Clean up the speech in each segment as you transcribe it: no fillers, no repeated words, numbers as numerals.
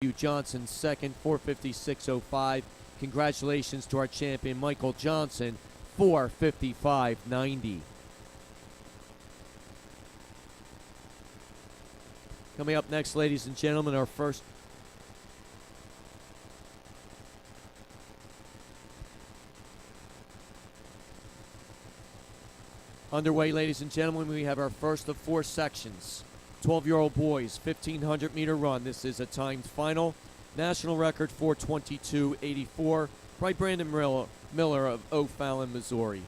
AAU Johnson second, 4:56.05. Congratulations to our champion Michael Johnson, 4:55.90. Coming up next, ladies and gentlemen, our first underway, ladies and gentlemen. We have our first of four sections. 12-year-old boys, 1,500-meter run. This is a timed final. National record 4:22.84 by Brandon Miller of O'Fallon, Missouri.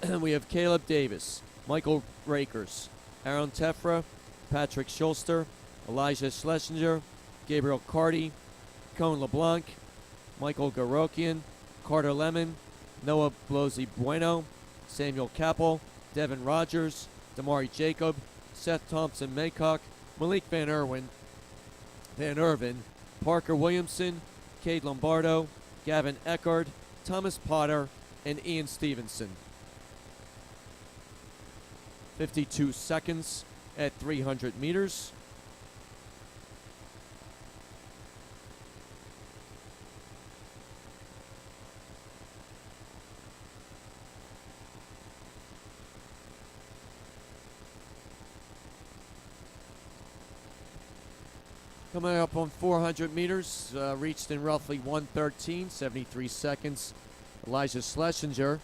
We have Caleb Davis, Michael Rakers, Aaron Tefra, Patrick Schulster, Elijah Schlesinger, Gabriel Carty, Cone LeBlanc, Michael Garokian, Carter Lemon, Noah Blozy Bueno, Samuel Kappel, Devin Rogers, Damari Jacob, Seth Thompson Maycock, Malik Van Irvin, Parker Williamson, Cade Lombardo, Gavin Eckard, Thomas Potter, and Ian Stevenson. 52 seconds at 300 meters. Coming up on 400 meters, reached in roughly 1:13, 73 seconds. Elijah Schlesinger.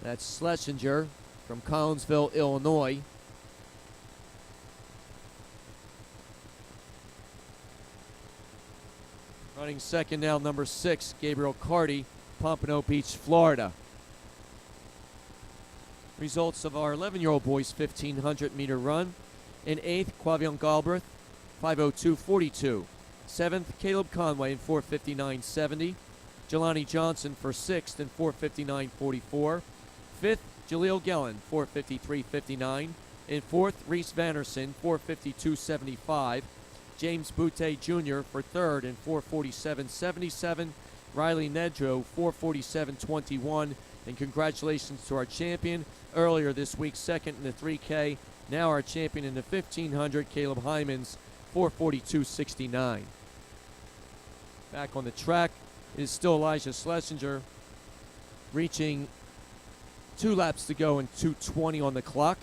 That's Schlesinger from Collinsville, Illinois. Running second now, number 6, Gabriel Carty, Pompano Beach, Florida. Results of our 11-year-old boys' 1,500-meter run. In 8th, Quavion Galbraith, 5:02.42. 7th, Caleb Conway in 4:59.70. Jelani Johnson for 6th in 4:59.44. 5th, Jaleel Gellin, 4:53.59. In 4th, Reese Vanderson, 4:52.75. James Butte Jr. for 3rd in 4:47.77. Riley Nedro, 4:47.21. And congratulations to our champion earlier this week, second in the 3K. Now our champion in the 1,500, Caleb Hymans, 4:42.69. Back on the track is still Elijah Schlesinger, reaching 2 laps to go and 2:20 on the clock.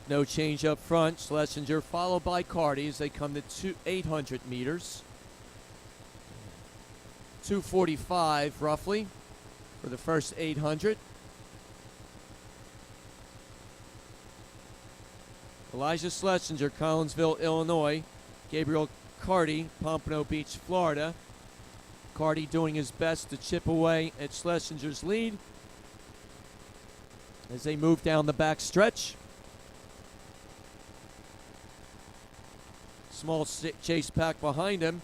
No change up front. Schlesinger followed by Carty as they come to 800 meters. 2:45 roughly for the first 800. Elijah Schlesinger, Collinsville, Illinois. Gabriel Carty, Pompano Beach, Florida. Carty doing his best to chip away at Schlesinger's lead as they move down the back stretch. Small chase pack behind him.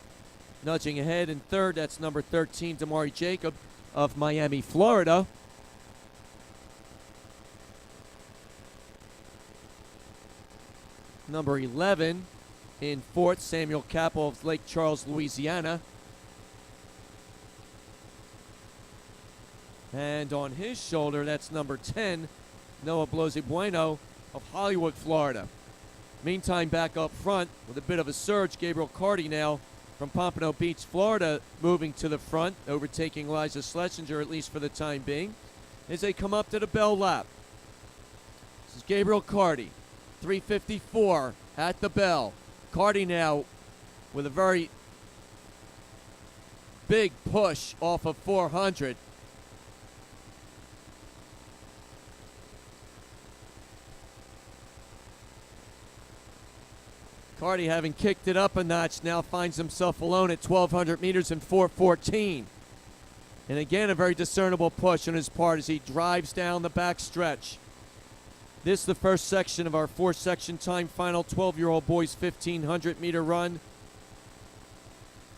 Nudging ahead in 3rd, that's number 13, Damari Jacob of Miami, Florida. Number 11 in 4th, Samuel Kappel of Lake Charles, Louisiana. And on his shoulder, that's number 10, Noah Blozy Bueno of Hollywood, Florida. Meantime, back up front with a bit of a surge, Gabriel Carty now from Pompano Beach, Florida, moving to the front, overtaking Elijah Schlesinger, at least for the time being, as they come up to the bell lap. This is Gabriel Carty, 3:54 at the bell. Carty now with a very big push off of 400. Carty, having kicked it up a notch, now finds himself alone at 1,200 meters in 4:14. And again, a very discernible push on his part as he drives down the back stretch. This is the first section of our 4-section time final 12-year-old boys 1,500-meter run.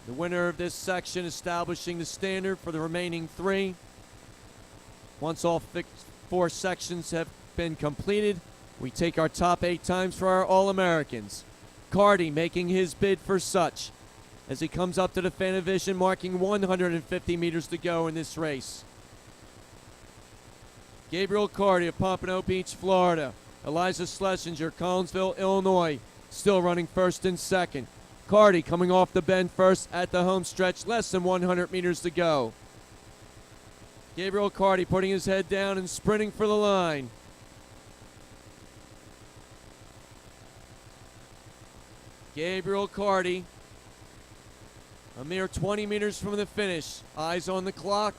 The winner of this section establishing the standard for the remaining 3. Once all 4 sections have been completed, we take our top 8 times for our All-Americans. Carty making his bid for such. as he comes up to the fan of vision, marking 150 meters to go in this race. Gabriel Carty of Pompano Beach, Florida. Elijah Schlesinger, Collinsville, Illinois, still running first and second. Carty coming off the bend first at the home stretch, less than 100 meters to go. Gabriel Carty putting his head down and sprinting for the line. Gabriel Carty, a mere 20 meters from the finish. Eyes on the clock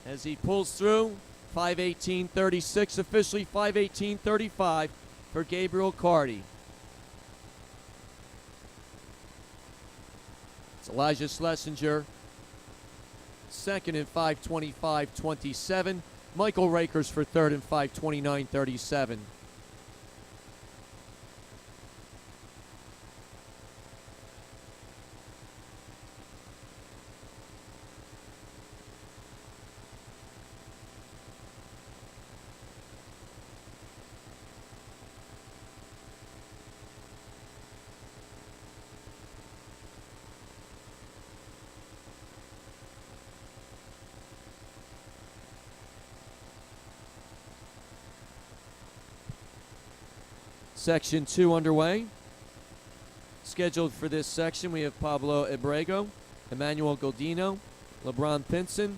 as he pulls through. 5:18:36, officially 5:18:35 for Gabriel Carty. It's Elijah Schlesinger, second in 5:25:27. Michael Rakers for third in 5:29:37. Section 2 underway. Scheduled for this section, we have Pablo Abrego, Emmanuel Godino, LeBron Pinson,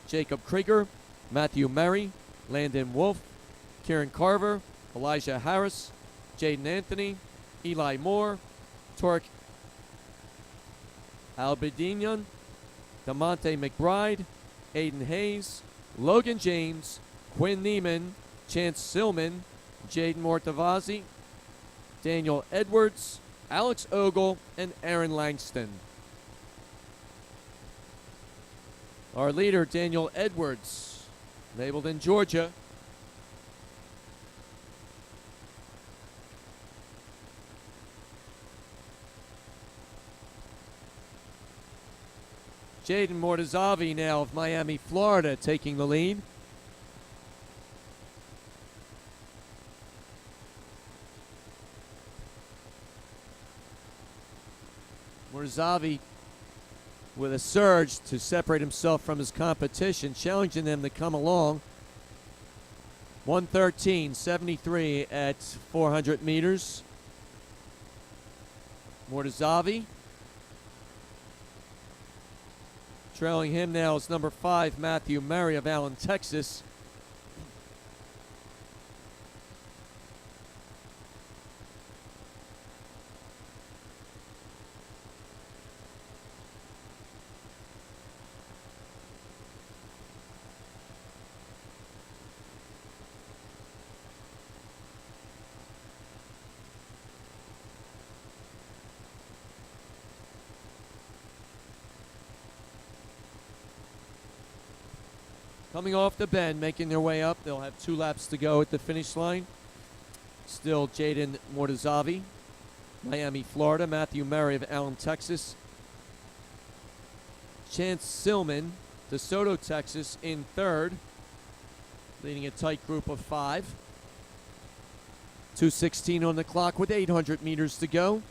Jacob Krieger, Matthew Murray, Landon Wolf, Kieran Carver, Elijah Harris, Jaden Anthony, Eli Moore, Torek Albedinian, DeMonte McBride, Aiden Hayes, Logan James, Quinn Neiman, Chance Sillman, Jaden Mortavazi, Daniel Edwards, Alex Ogle, and Aaron Langston. Our leader, Daniel Edwards, labeled in Georgia. Jaden Mortazavi now of Miami, Florida, taking the lead. Mortazavi with a surge to separate himself from his competition, challenging them to come along. 1:13.73 at 400 meters. Mortazavi. Trailing him now is number 5, Matthew Murray of Allen, Texas. Coming off the bend, making their way up. They'll have 2 laps to go at the finish line. Still Jaden Mortazavi, Miami, Florida. Matthew Murray of Allen, Texas. Chance Sillman, DeSoto, Texas, in third, leading a tight group of 5. 2:16 on the clock with 800 meters to go.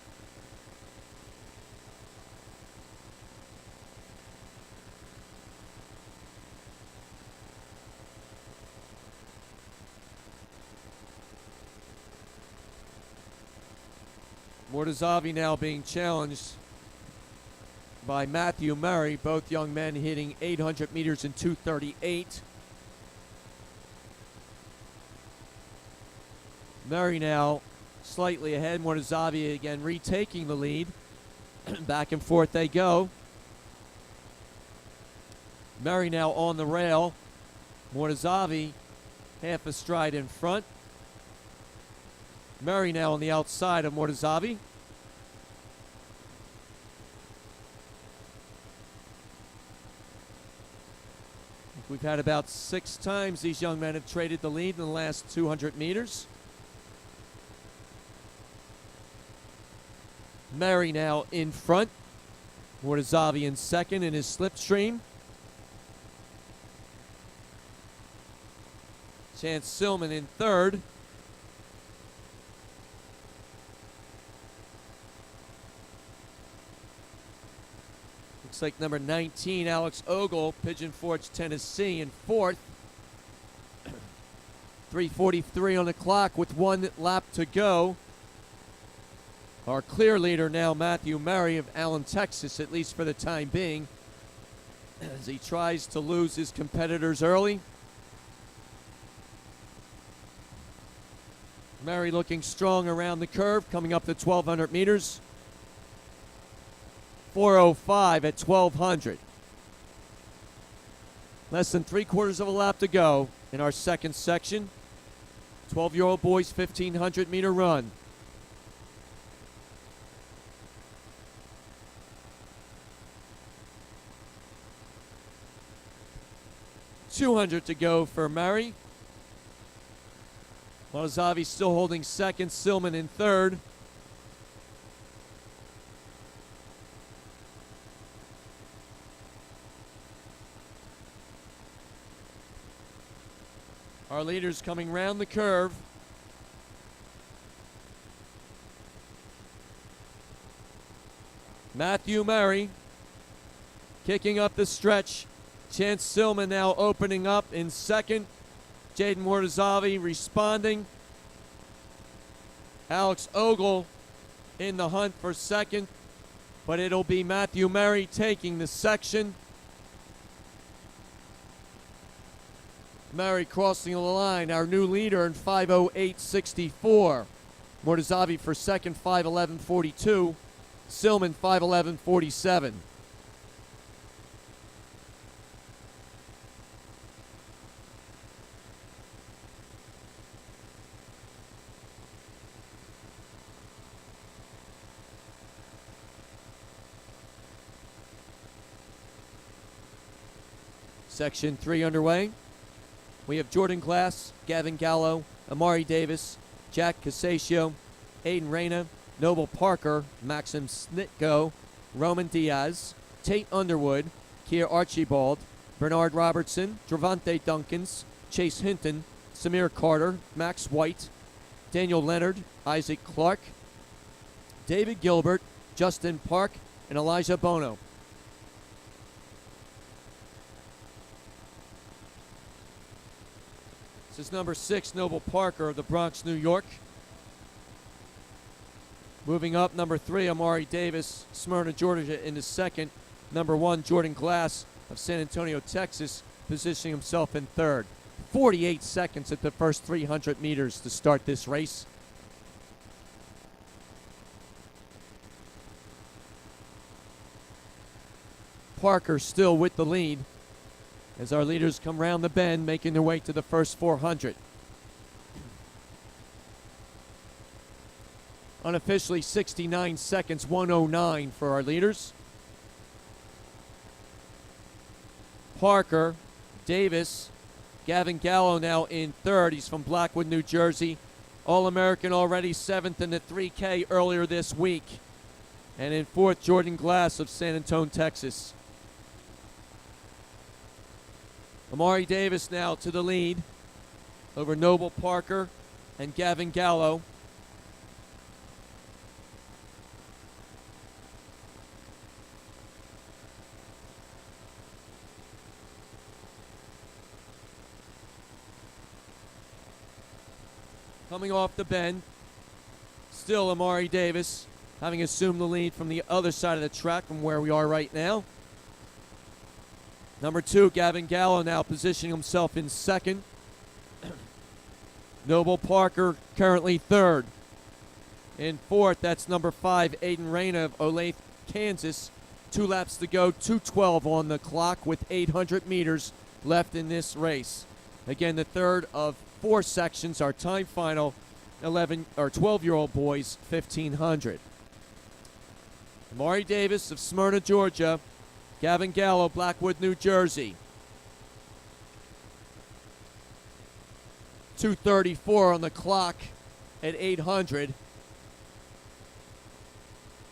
Mortazavi now being challenged by Matthew Murray, both young men hitting 800 meters in 2:38. Murray now slightly ahead. Mortazavi again retaking the lead. Back and forth they go. Murray now on the rail. Mortazavi half a stride in front. Murray now on the outside of Mortazavi. We've had about 6 times these young men have traded the lead in the last 200 meters. Murray now in front. Mortazavi in second in his slipstream. Chance Sillman in third. Looks like number 19, Alex Ogle, Pigeon Forge, Tennessee, in fourth. 3:43 on the clock with 1 lap to go. Our clear leader now, Matthew Murray of Allen, Texas, at least for the time being, as he tries to lose his competitors early. Murray looking strong around the curve, coming up the 1,200 meters. 4:05 at 1,200. Less than 3/4 of a lap to go in our second section. 12-year-old boys 1,500 meter run. .200 to go for Murray. Motazavi still holding second, Silman in third. Our leaders coming round the curve. Matthew Murray kicking up the stretch. Chance Silman now opening up in second. Jaden Motazavi responding. Alex Ogle in the hunt for second, but it'll be Matthew Murray taking the section. Murray crossing the line, our new leader in 5:08.64. Motazavi for second, 5:11.42. Silman, 5:11.47. Section 3 underway. We have Jordan Glass, Gavin Gallo, Amari Davis, Jack Casaccio, Aiden Reyna, Noble Parker, Maxim Snitko, Roman Diaz, Tate Underwood, Kier Archibald, Bernard Robertson, Dravante Duncans, Chase Hinton, Samir Carter, Max White, Daniel Leonard, Isaac Clark, David Gilbert, Justin Park, and Elijah Bono. This is number 6, Noble Parker of the Bronx, New York. Moving up, number 3, Amari Davis, Smyrna, Georgia, into second. Number 1, Jordan Glass of San Antonio, Texas, positioning himself in third. 48 seconds at the first 300 meters to start this race. Parker still with the lead as our leaders come round the bend, making their way to the first 400. Unofficially 69 seconds, 1:09 for our leaders. Parker, Davis, Gavin Gallo now in third. He's from Blackwood, New Jersey. All-American already, 7th in the 3K earlier this week. And in fourth, Jordan Glass of San Antonio, Texas. Amari Davis now to the lead over Noble Parker and Gavin Gallo. Coming off the bend, still Amari Davis having assumed the lead from the other side of the track from where we are right now. Number 2, Gavin Gallo now positioning himself in second. Noble Parker currently third. In fourth, that's number 5, Aiden Reyna of Olathe, Kansas. 2 laps to go, 2:12 on the clock with 800 meters left in this race. Again, the third of 4 sections, our time final, 12-year-old boys, 1,500. Amari Davis of Smyrna, Georgia. Gavin Gallo, Blackwood, New Jersey. 2:34 on the clock at 800.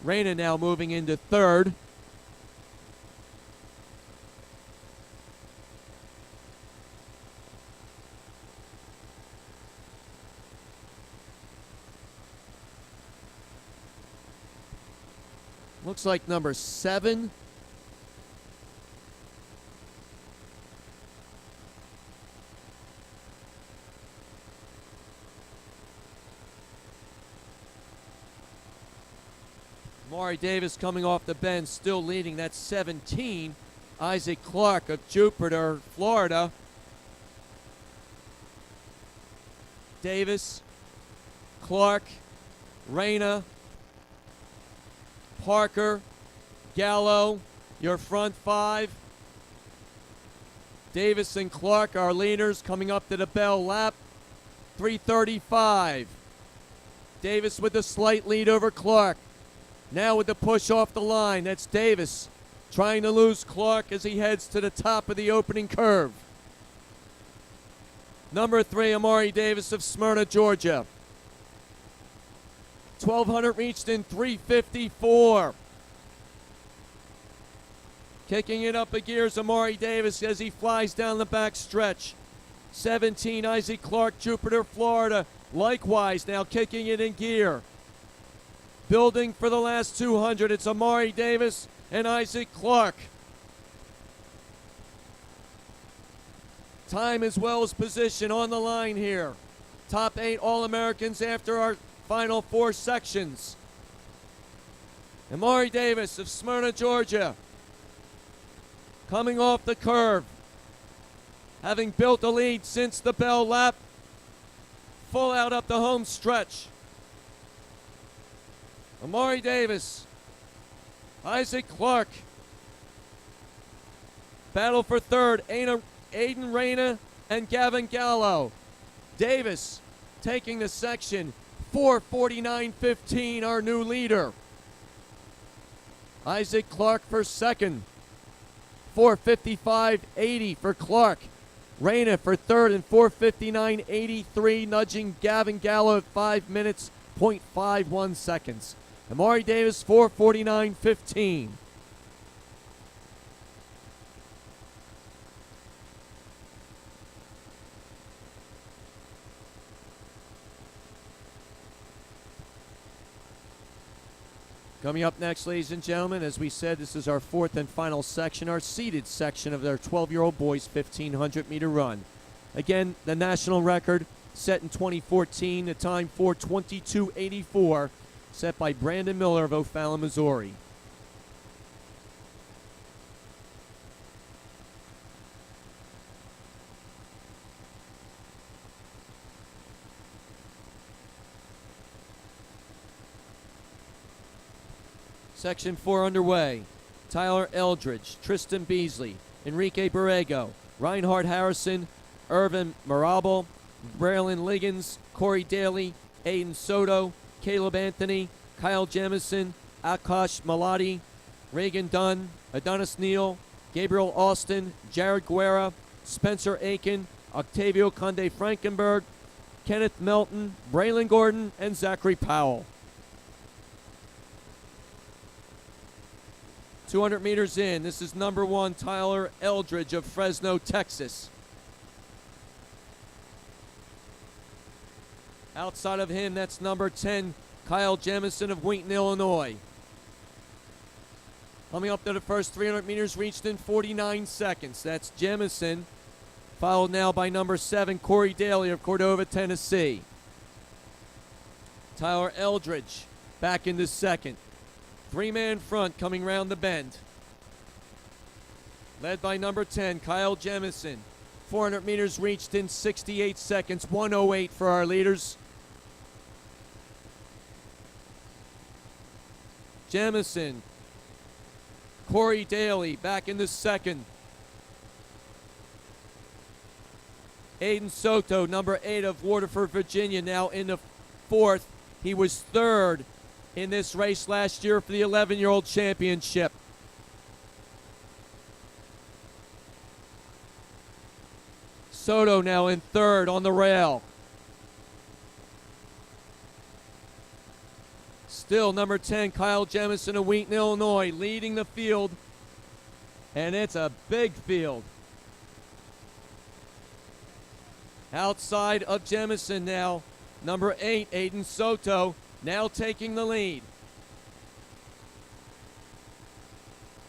Reyna now moving into third. Looks like number 7, Amari Davis coming off the bend, still leading. That's 17. Isaac Clark of Jupiter, Florida. Davis, Clark, Reyna, Parker, Gallo, your front five. Davis and Clark, our leaders, coming up to the bell lap. 3:35. Davis with a slight lead over Clark. Now with the push off the line, that's Davis trying to lose Clark as he heads to the top of the opening curve. Number 3, Amari Davis of Smyrna, Georgia. 1,200 reached in 3:54. Kicking it up a gears, Amari Davis as he flies down the back stretch. 17, Isaac Clark, Jupiter, Florida. Likewise, now kicking it in gear. Building for the last 200, it's Amari Davis and Isaac Clark. Time as well as position on the line here. Top 8 All-Americans after our final 4 sections. Amari Davis of Smyrna, Georgia, coming off the curve, having built a lead since the bell lap, full out up the home stretch. Amari Davis, Isaac Clark, battle for third, Aiden Reyna and Gavin Gallo. Davis taking the section, 4:49.15, our new leader. Isaac Clark for second, 4:55.80 for Clark. Reyna for third and 4:59.83, nudging Gavin Gallo at 5 minutes, 0.51 seconds. Amari Davis, 4:49.15. Coming up next, ladies and gentlemen, as we said, this is our 4th and final section, our seeded section of their 12-year-old boys 1,500-meter run. Again, the national record set in 2014, the time 4:22.84, set by Brandon Miller of O'Fallon, Missouri. Section 4 underway. Tyler Eldridge, Tristan Beasley, Enrique Borrego, Rheinhardt Harrison, Irvin Marable, Braylon Liggins, Corey Daly, Aiden Soto, Caleb Anthony, Kyle Jamison, Akash Malati, Reagan Dunn, Adonis Neal, Gabriel Austin, Jared Guerra, Spencer Aiken, Octavio Conde Frankenberg, Kenneth Melton, Braylon Gordon, and Zachary Powell. 200 meters in, this is number 1, Tyler Eldridge of Fresno, Texas. Outside of him, that's number 10, Kyle Jamison of Wheaton, Illinois. Coming up to the first 300 meters, reached in 49 seconds. That's Jamison, followed now by number 7, Corey Daly of Cordova, Tennessee. Tyler Eldridge back into second. 3-man front coming round the bend. Led by number 10, Kyle Jamison. 400 meters reached in 68 seconds, 1:08 for our leaders. Jamison, Corey Daly back in the second. Aiden Soto, number 8 of Waterford, Virginia, now in the fourth. He was third in this race last year for the 11-year-old championship. Soto now in third on the rail. Still number 10, Kyle Jamison of Wheaton, Illinois, leading the field. And it's a big field. Outside of Jamison now, number 8, Aiden Soto, now taking the lead.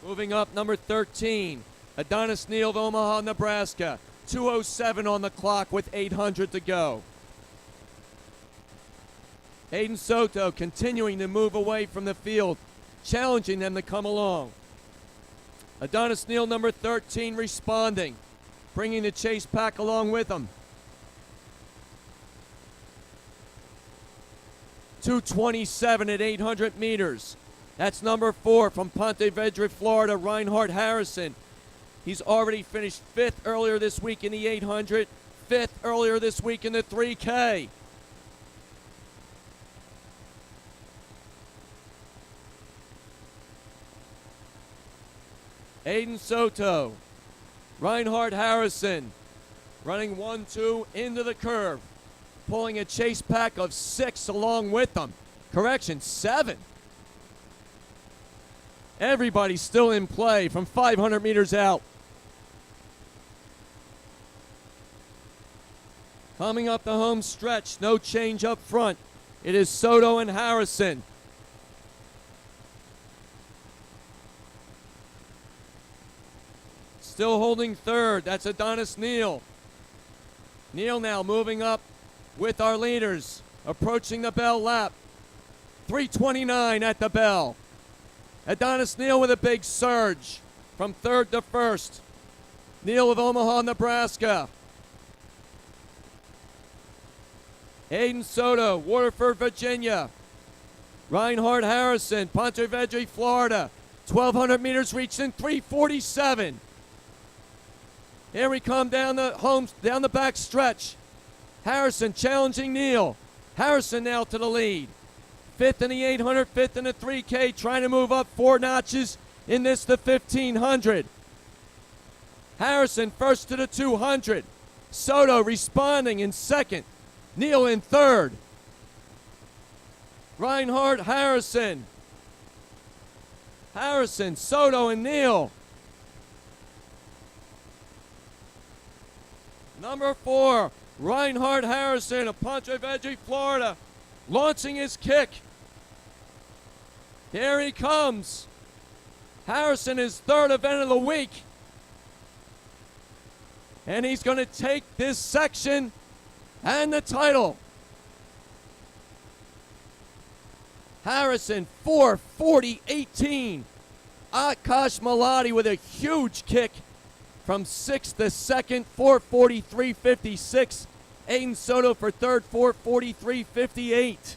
Moving up, number 13, Adonis Neal of Omaha, Nebraska. 2:07 on the clock with 800 to go. Aiden Soto continuing to move away from the field. challenging them to come along. Adonis Neal, number 13, responding, bringing the chase pack along with him. 2:27 at 800 meters. That's number 4 from Ponte Vedra, Florida, Rheinhardt Harrison. He's already finished 5th earlier this week in the 800, 5th earlier this week in the 3K. Aiden Soto, Rheinhardt Harrison, running 1-2 into the curve, pulling a chase pack of 6 along with them. Correction, 7. Everybody's still in play from 500 meters out. Coming up the home stretch, no change up front. It is Soto and Harrison. Still holding third, that's Adonis Neal. Neal now moving up with our leaders, approaching the bell lap. 3:29 at the bell. Adonis Neal with a big surge from third to first. Neal of Omaha, Nebraska. Aiden Soto, Waterford, Virginia. Rheinhardt Harrison, Ponte Vedra, Florida. 1,200 meters reached in 3:47. Here we come down the back stretch. Harrison challenging Neal. Harrison now to the lead. 5th in the 800, 5th in the 3K, trying to move up 4 notches in the 1,500. Harrison first to the 200. Soto responding in 2nd. Neal in 3rd. Rheinhardt Harrison. Harrison, Soto, and Neal. Number 4, Rheinhardt Harrison of Ponte Vedra, Florida, launching his kick. Here he comes. Harrison, his 3rd event of the week. And he's going to take this section and the title. Harrison, 4:40.18. Akash Malati with a huge kick from 6th to 2nd, 4:43.56. Aiden Soto for 3rd, 4:43.58.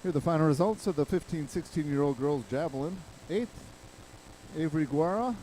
Here are the final results of the 15-16-year-old girls javelin. 8th, Avery Guara.